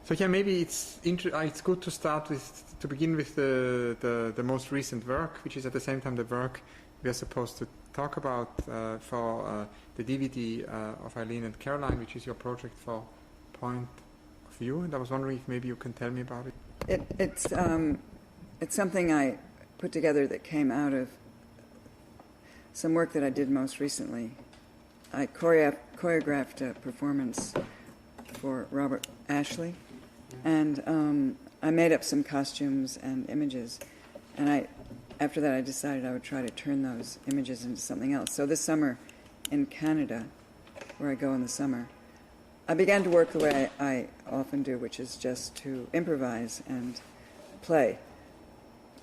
So yeah, maybe it's good to start with, to begin with the most recent work, which is at the same time the work we are supposed to talk about for the DVD of Eileen and Caroline, which is your project for Point of View. And I was wondering if maybe you can tell me about it. It's something I put together that came out of some work that I did most recently. I choreographed a performance for Robert Ashley, and I made up some costumes and images, and after that I decided I would try to turn those images into something else. So this summer in Canada, where I go in the summer, I began to work the way I often do, which is just to improvise and play.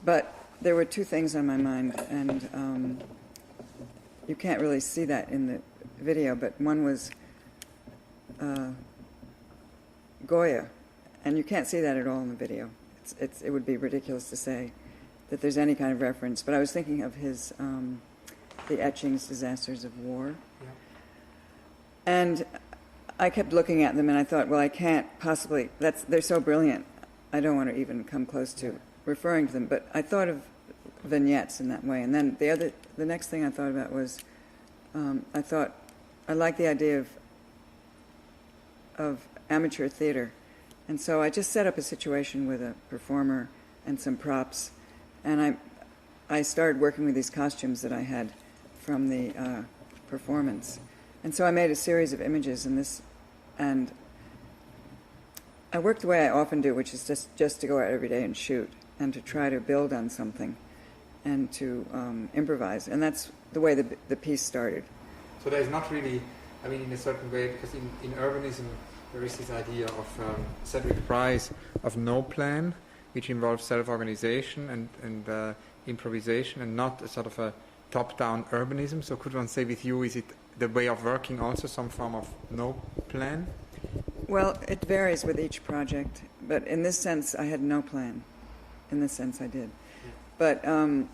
But there were two things on my mind, and you can't really see that in the video, but one was Goya, and you can't see that at all in the video. It would be ridiculous to say that there's any kind of reference, but I was thinking of his the etchings, Disasters of War. Yeah. And I kept looking at them, and I thought, well, I can't possibly, they're so brilliant, I don't want to even come close to referring to them, but I thought of vignettes in that way. And then the next thing I thought about was, I like the idea of amateur theater. And so I just set up a situation with a performer and some props, and I started working with these costumes that I had from the performance. And so I made a series of images and I worked the way I often do, which is just to go out every day and shoot and to try to build on something and to improvise. And that's the way the piece started. So there's not really, I mean, in a certain way, because in urbanism there is this idea of Cedric Price of no plan, which involves self-organization and improvisation, and not a sort of a top-down urbanism. So could one say with you, is it the way of working also some form of no plan? Well, it varies with each project, but in this sense I had no plan. In this sense I did. Yeah. But and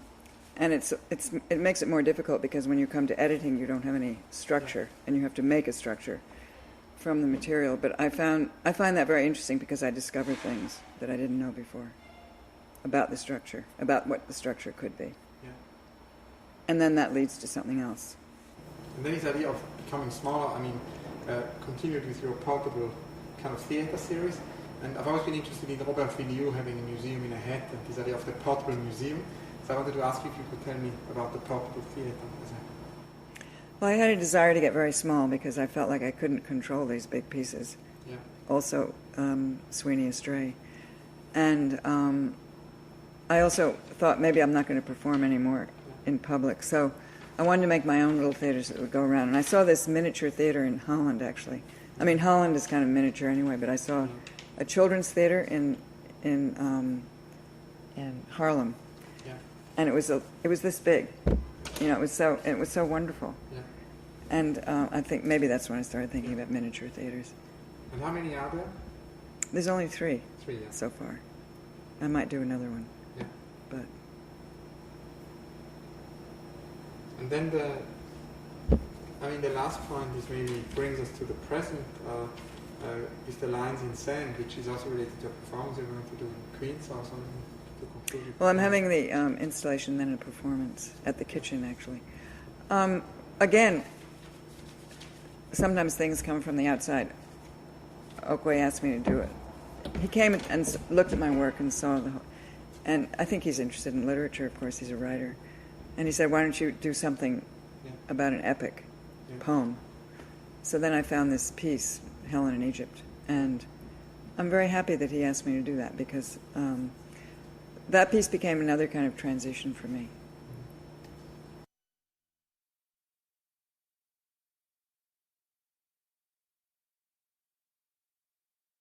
it makes it more difficult because when you come to editing you don't have any structure, and you have to make a structure from the material. But I find that very interesting because I discover things that I didn't know before about the structure, about what the structure could be. Yeah. And then that leads to something else. And then this idea of becoming smaller, I mean, continued with your portable kind of theater series. And I've always been interested in Robert Villiers having a museum in a hat, and this idea of the portable museum. So I wanted to ask you if you could tell me about the portable theater. Well, I had a desire to get very small because I felt like I couldn't control these big pieces. Yeah. Also, Sweeney Astray. And I also thought maybe I'm not going to perform anymore in public. So I wanted to make my own little theaters that would go around. And I saw this miniature theater in Holland, actually. I mean, Holland is kind of miniature anyway, but I saw a children's theater in Harlem. Yeah. And it was this big. You know, it was so wonderful. Yeah. And I think maybe that's when I started thinking about miniature theaters. And how many are there? There's only three yeah. so far. I might do another one. Yeah. But. And then the last point is maybe brings us to the present, is the Lines in Sand, which is also related to a performance you're going to do in Queens or something to conclude. Well, I'm having the installation, then a performance at the kitchen, actually. Again, sometimes things come from the outside. Okway asked me to do it. He came and looked at my work and saw and I think he's interested in literature, of course, he's a writer. And he said, why don't you do something about an epic poem? So then I found this piece, Helen in Egypt, and I'm very happy that he asked me to do that because that piece became another kind of transition for me.